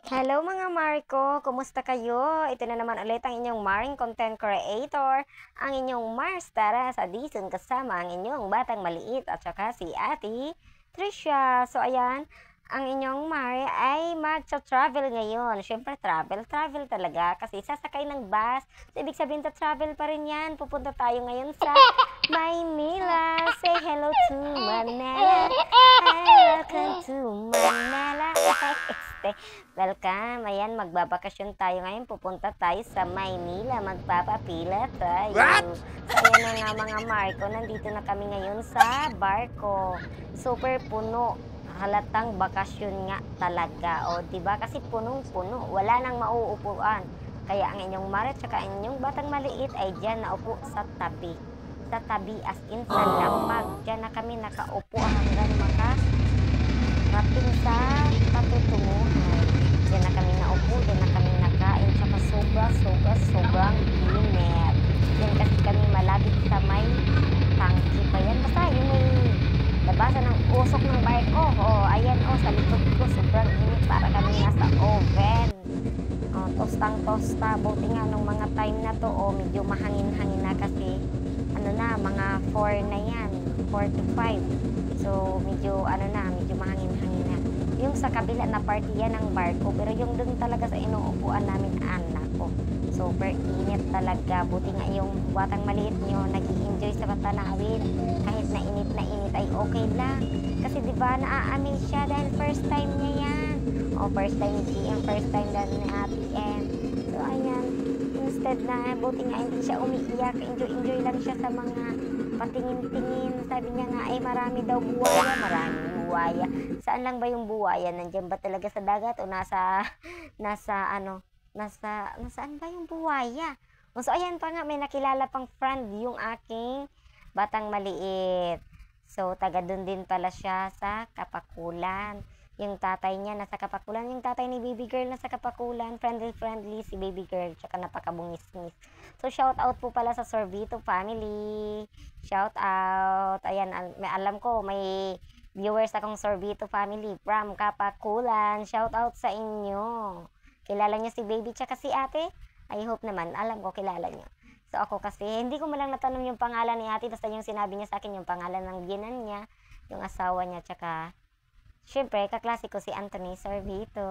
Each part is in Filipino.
Hello mga Marco, kumusta kayo? Ito na naman ulit ang inyong Maring Content Creator, ang inyong Mars Tara sa Dizon kasama ang inyong batang maliit at saka si Ate Trisha. So ayan, ang inyong Mari ay magsa-travel ngayon. Siyempre travel talaga kasi sasakay ng bus. So, ibig sabihin travel pa rin yan. Pupunta tayo ngayon sa Maynila. Say hello to Manila. Hi, welcome to Manila. Welcome. Ayan, magbabakasyon tayo ngayon. Pupunta tayo sa Maynila. Magpapapila tayo. What? So, ayan na nga mga Marco. Nandito na kami ngayon sa barko. Super puno. Halatang bakasyon nga talaga. O, diba? Kasi punong-puno. Wala nang mauupuan. Kaya ang inyong mare at saka inyong batang maliit ay dyan naupo sa tabi. Sa tabi as in sa lamag. Dyan na kami nakaupo hanggang makarating sa patutunguhan. Dyan na kami naupo, dyan na kami nakain. Tsaka sobrang init. Dyan kasi kami malapit sa may tangki pa yan. Basta yung may labasan ng usok ng barko. Ayan sa likod ko, sobrang init para kami nasa oven. Tostang-tosta. Buti nga nung mga time na to, medyo mahangin-hangin na kasi mga 4 na yan. 4 to 5. So, medyo mahangin-hangin na. Yung sa kabila na party yan ng barko, pero yung dun talaga sa inuupuan namin, anak ko. Super init talaga. Buti nga yung batang maliit nyo, nag-i-enjoy sa patanawin. Kahit na init ay okay lang. Kasi diba, naa-amaze siya dahil first time niya yan. First time ni GM, first time din ni Ate N. So, ayan. Instead na, buti nga hindi siya umiiyak. Enjoy lang siya sa mga patingin-tingin. Sabi niya nga, marami daw buwaya. Maraming buwaya. Saan lang ba yung buwaya? Nandiyan ba talaga sa dagat o nasaan ba yung buwaya? So, ayan pa nga, may nakilala pang friend yung aking batang maliit. So, taga dun din pala siya sa Kapakulan. Yung tatay niya nasa Kapakulan. Yung tatay ni baby girl nasa Kapakulan. Friendly si baby girl. Tsaka napakabungis-ngis. So, shout out po pala sa Sorbito family. Shout out. Ayan, alam ko may viewers akong Sorbito family from Kapakulan. Shout out sa inyo. Kilala niyo si baby tsaka si ate? I hope naman. Alam ko kilala niyo. So, ako kasi, hindi ko malang natanong yung pangalan ni ate. Basta yung sinabi niya sa akin, yung pangalan ng biyenan niya, yung asawa niya, tsaka syempre, kaklase ko si Anthony Sorbito.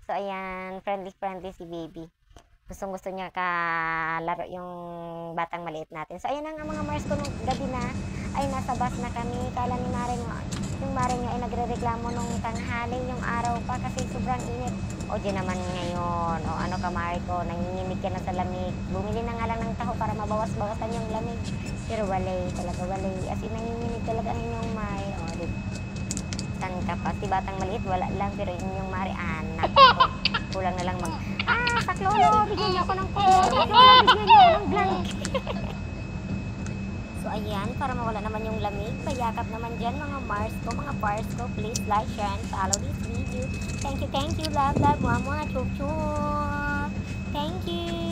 So, ayan, friendly si baby. Gustong-gusto niya kalaro yung batang maliit natin. So, ayan nga mga Mars ko nung gabi na, ay nasa bus na kami. Kala ni Mare yung Mare nyo ay nagre-reklamo nung tanghali, yung araw pa kasi sobrang init. O, di naman ngayon. O, ano ka Mare ko, nanginginig ka na sa lamig. Bumili na nga lang ng taho para mabawas-bawasan yung lamig. Pero walay, talaga walay. As in, nanginginig talaga ang inyong Mare. O, di ka pa. Si batang maliit, wala lang. Pero inyong Mari, anak ko. Kulang na lang Saklolo, bigyan niyo ako ng Saklolo, bigyan niyo ako ng blanket. So, ayan, para mawala naman yung lamig. Payakap naman dyan, mga Mars ko, mga Pars ko. Please like, share, and follow this video. Thank you. Love, mwah, mwah, chup, chup. Thank you.